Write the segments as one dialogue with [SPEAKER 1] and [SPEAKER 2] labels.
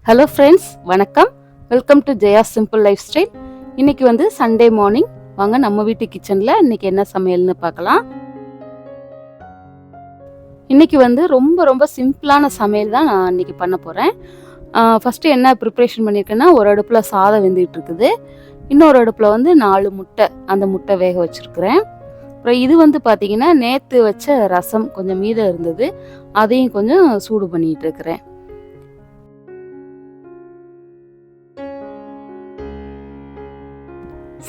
[SPEAKER 1] Hello friends, வணக்கம். Welcome to Jaya simple life style. இன்னைக்கு வந்து சண்டே மார்னிங். வாங்க நம்ம வீட்டு கிச்சனில் இன்னைக்கு என்ன சமையல்னு பார்க்கலாம். இன்னைக்கு வந்து ரொம்ப ரொம்ப சிம்பிளான சமையல் தான் நான் இன்னைக்கு பண்ண போகிறேன். ஃபஸ்ட்டு என்ன ப்ரிப்ரேஷன் பண்ணியிருக்கேன்னா, ஒரு அடுப்பில் சாதம் வெந்துகிட்டு இருக்குது, இன்னொரு அடுப்பில் வந்து 4 முட்டை, அந்த முட்டை வேக வச்சுருக்கிறேன். அப்புறம் இது வந்து பார்த்திங்கன்னா நேற்று வச்ச ரசம் கொஞ்சம் மீதம் இருந்தது, அதையும் கொஞ்சம் சூடு பண்ணிகிட்டு இருக்கிறேன்.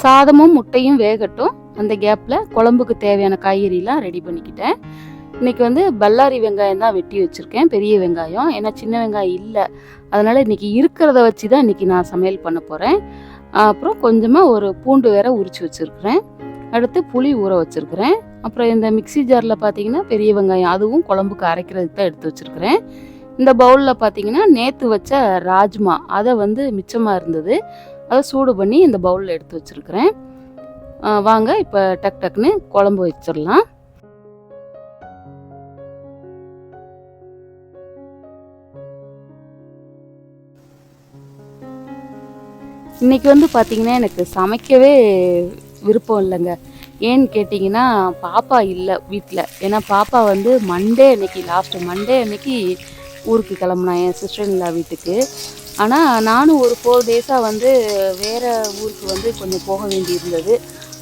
[SPEAKER 1] சாதமும் முட்டையும் வேகட்டும், அந்த கேப்பில் குழம்புக்கு தேவையான காய்கறிலாம் ரெடி பண்ணிக்கிட்டேன். இன்றைக்கி வந்து பல்லாரி வெங்காயம் தான் வெட்டி வச்சுருக்கேன், பெரிய வெங்காயம். ஏன்னா சின்ன வெங்காயம் இல்லை, அதனால் இன்றைக்கி இருக்கிறத வச்சு தான் இன்றைக்கி நான் சமையல் பண்ண போகிறேன். அப்புறம் கொஞ்சமாக ஒரு பூண்டு வேற உரித்து வச்சுருக்கிறேன். அடுத்து புளி ஊற வச்சுருக்கிறேன். அப்புறம் இந்த மிக்சி ஜாரில் பார்த்திங்கன்னா பெரிய வெங்காயம், அதுவும் குழம்புக்கு அரைக்கிறதுக்கு தான் எடுத்து வச்சுருக்கிறேன். இந்த பவுலில் பார்த்திங்கன்னா நேற்று வச்ச ராஜ்மா, அதை வந்து மிச்சமாக இருந்தது, அதை சூடு பண்ணி இந்த பவுலில் எடுத்து வச்சுருக்கிறேன். வாங்க இப்போ டக்குன்னு குழம்பு வச்சிடலாம். இன்றைக்கி வந்து பார்த்திங்கன்னா எனக்கு சமைக்கவே விருப்பம் இல்லைங்க. ஏன்னு கேட்டிங்கன்னா, பாப்பா இல்லை வீட்டில். ஏன்னா பாப்பா வந்து லாஸ்ட்டு மண்டே அன்னைக்கு ஊருக்கு கிளம்புனா என் சிஸ்டர்-இன்-லா வீட்டுக்கு. ஆனால் நானும் ஒரு 4 டேஸாக வந்து வேறு ஊருக்கு வந்து கொஞ்சம் போக வேண்டி இருந்தது.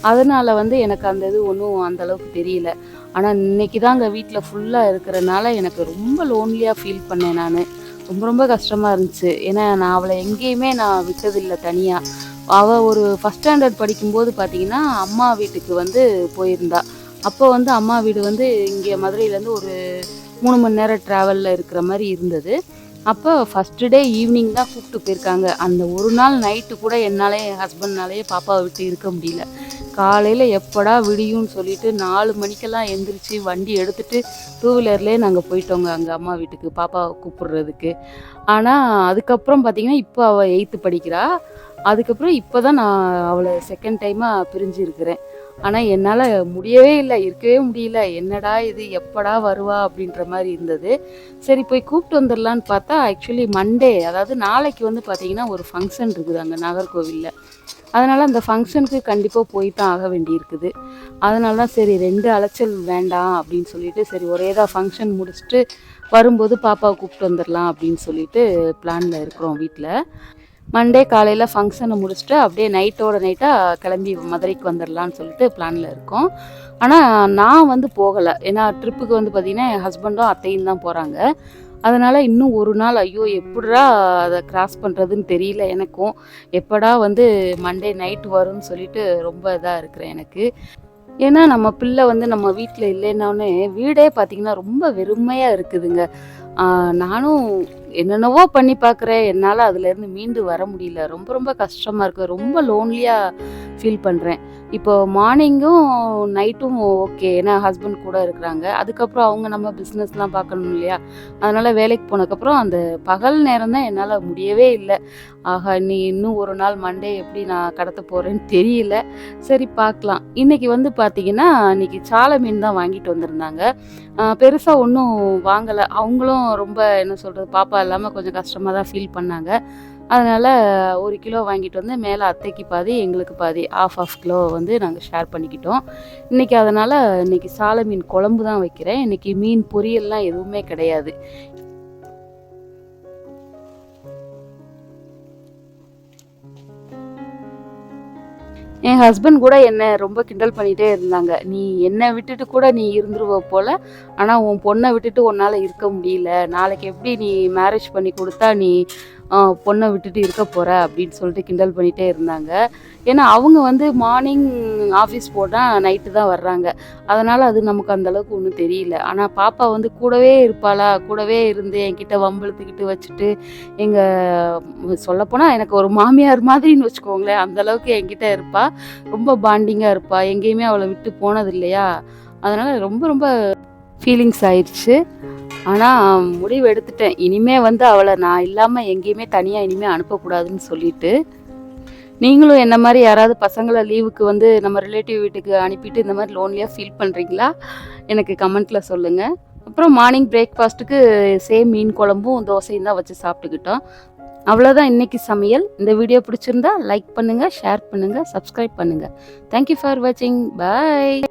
[SPEAKER 1] அதனால் வந்து எனக்கு அந்த இது ஒன்றும் அந்தளவுக்கு தெரியல. ஆனால் இன்றைக்கி தாங்க வீட்டில் ஃபுல்லாக இருக்கிறனால எனக்கு ரொம்ப லோன்லியாக ஃபீல் பண்ணேன் நான். ரொம்ப ரொம்ப கஷ்டமாக இருந்துச்சு. ஏன்னா நான் அவளை எங்கேயுமே நான் விட்டதில்லை தனியாக. அவள் ஒரு ஃபஸ்ட் ஸ்டாண்டர்ட் படிக்கும்போது பார்த்திங்கன்னா அம்மா வீட்டுக்கு வந்து போயிருந்தா. அப்போ வந்து அம்மா வீடு வந்து இங்கே மதுரையிலேருந்து ஒரு 3 மணி நேரம் ட்ராவலில் இருக்கிற மாதிரி இருந்தது. அப்போ ஃபஸ்ட்டு டே ஈவினிங் தான் கூப்பிட்டு போயிருக்காங்க. அந்த ஒரு நாள் நைட்டு கூட என் ஹஸ்பண்ட்னாலேயே பாப்பாவை விட்டு இருக்க முடியல. காலையில் எப்படா விடியும்னு சொல்லிட்டு 4 மணிக்கெல்லாம் எந்திரிச்சு வண்டி எடுத்துகிட்டு 2 வீலர்லேயே நாங்கள் போயிட்டோங்க அங்கே அம்மா வீட்டுக்கு பாப்பாவை கூப்பிடுறதுக்கு. ஆனால் அதுக்கப்புறம் பார்த்திங்கன்னா இப்போ அவள் 8th படிக்கிறா. அதுக்கப்புறம் இப்போ தான் நான் அவளை செகண்ட் டைமாக பிரிஞ்சு இருக்கிறேன். ஆனால் என்னால் முடியவே இல்லை, இருக்கவே முடியல. என்னடா இது, எப்படா வருவா அப்படின்ற மாதிரி இருந்தது. சரி போய் கூப்பிட்டு வந்துடலான்னு பார்த்தா, ஆக்சுவலி மண்டே, அதாவது நாளைக்கு வந்து பார்த்திங்கன்னா ஒரு ஃபங்க்ஷன் இருக்குது அங்கே நாகர்கோவிலில். அதனால் அந்த ஃபங்க்ஷனுக்கு கண்டிப்பாக போய் தான் ஆக வேண்டி இருக்குது. அதனால தான் சரி 2 அலைச்சல் வேண்டாம் அப்படின்னு சொல்லிட்டு, சரி ஒரே தான் ஃபங்க்ஷன் முடிச்சுட்டு வரும்போது பாப்பாவை கூப்பிட்டு வந்துடலாம் அப்படின்னு சொல்லிட்டு பிளானில் இருக்கிறோம் வீட்டில். மண்டே காலையில் ஃபங்க்ஷனை முடிச்சுட்டு அப்படியே நைட்டாக கிளம்பி மதுரைக்கு வந்துடலான்னு சொல்லிட்டு பிளானில் இருக்கோம். ஆனால் நான் வந்து போகலை. ஏன்னா ட்ரிப்புக்கு வந்து பார்த்திங்கன்னா என் ஹஸ்பண்டும் அத்தையும் தான் போகிறாங்க. அதனால் இன்னும் ஒரு நாள் ஐயோ எப்படா அதை கிராஸ் பண்ணுறதுன்னு தெரியல எனக்கும். எப்படா வந்து மண்டே நைட்டு வரும்னு சொல்லிட்டு ரொம்ப இதாக இருக்கிறேன் எனக்கு. ஏன்னா நம்ம பிள்ளை வந்து நம்ம வீட்டில் இல்லைன்னொன்னே வீடே பார்த்திங்கன்னா ரொம்ப வெறுமையாக இருக்குதுங்க. நானும் என்னென்னவோ பண்ணி பார்க்குறேன், என்னால் அதுலேருந்து மீண்டு வர முடியல. ரொம்ப ரொம்ப கஷ்டமாக இருக்குது, ரொம்ப லோன்லியாக ஃபீல் பண்ணுறேன். இப்போ மார்னிங்கும் நைட்டும் ஓகே, ஏன்னா ஹஸ்பண்ட் கூட இருக்கிறாங்க. அதுக்கப்புறம் அவங்க நம்ம பிஸ்னஸ்லாம் பார்க்கணும் இல்லையா, அதனால் வேலைக்கு போனதுக்கப்புறம் அந்த பகல் நேரம் தான் என்னால் முடியவே இல்லை. ஆஹா, இன்னும் ஒரு நாள் மண்டே எப்படி நான் கடத்த போகிறேன்னு தெரியல. சரி பார்க்கலாம். இன்றைக்கி வந்து பார்த்திங்கன்னா இன்றைக்கி சாலை மீன் தான் வாங்கிட்டு வந்திருந்தாங்க. பெருசாக ஒன்றும் வாங்கலை. அவங்களும் ரொம்ப என்ன சொல்கிறது, பாப்பா இல்லாமல் கொஞ்சம் கஷ்டமாக தான் ஃபீல் பண்ணாங்க. அதனால் 1 கிலோ வாங்கிட்டு வந்து மேலே அத்தைக்கு பாதி எங்களுக்கு பாதி ஆஃப் கிலோ வந்து நாங்கள் ஷேர் பண்ணிக்கிட்டோம். இன்றைக்கி அதனால் இன்றைக்கி சாலை மீன் குழம்பு தான் வைக்கிறேன். இன்றைக்கி மீன் பொரியல்லாம் எதுவுமே கிடையாது. என் ஹஸ்பண்ட் கூட என்னை ரொம்ப கிண்டல் பண்ணிகிட்டே இருந்தாங்க. நீ என்னை விட்டுட்டு கூட நீ இருந்துருவ போல், ஆனால் உன் பொண்ணை விட்டுட்டு உன்னால் இருக்க முடியல. நாளைக்கு எப்படி நீ மேரேஜ் பண்ணி கொடுத்தா நீ பொண்ணை விட்டுட்டு இருக்க போகிற அப்படின்னு சொல்லிட்டு கிண்டல் பண்ணிகிட்டே இருந்தாங்க. ஏன்னா அவங்க வந்து மார்னிங் ஆஃபீஸ் போனால் நைட்டு தான் வர்றாங்க. அதனால் அது நமக்கு அந்தளவுக்கு ஒன்றும் தெரியல. ஆனால் பாப்பா வந்து கூடவே இருப்பாளா, கூடவே இருந்து என்கிட்ட வம்பிழுத்துக்கிட்டு வச்சுட்டு, சொல்லப்போனால் எனக்கு ஒரு மாமியார் மாதிரின்னு வச்சுக்கோங்களேன், அந்தளவுக்கு என்கிட்ட இருப்பாள். ரொம்ப பாண்டிங்காக இருப்பாள். எங்கேயுமே அவளை விட்டு போனது இல்லையா, அதனால் ரொம்ப ரொம்ப ஃபீலிங்ஸ் ஆயிடுச்சு. ஆனால் முடிவு எடுத்துட்டேன், இனிமேல் வந்து அவளை நான் இல்லாமல் எங்கேயுமே தனியாக இனிமேல் அனுப்பக்கூடாதுன்னு சொல்லிட்டு. நீங்களும் என்ன மாதிரி யாராவது பசங்களை லீவுக்கு வந்து நம்ம ரிலேட்டிவ் வீட்டுக்கு அனுப்பிட்டு இந்த மாதிரி லோன்லியாக ஃபீல் பண்ணுறீங்களா? எனக்கு கமெண்ட்டில் சொல்லுங்கள். அப்புறம் மார்னிங் பிரேக்ஃபாஸ்ட்டுக்கு சேம் மீன் குழம்பும் தோசையும் தான் வச்சு சாப்பிட்டுக்கிட்டோம். அவ்வளோதான் இன்னைக்கு சமையல். இந்த வீடியோ பிடிச்சிருந்தா லைக் பண்ணுங்கள், ஷேர் பண்ணுங்கள், சப்ஸ்கிரைப் பண்ணுங்கள். தேங்க்யூ ஃபார் வாட்சிங். பாய்.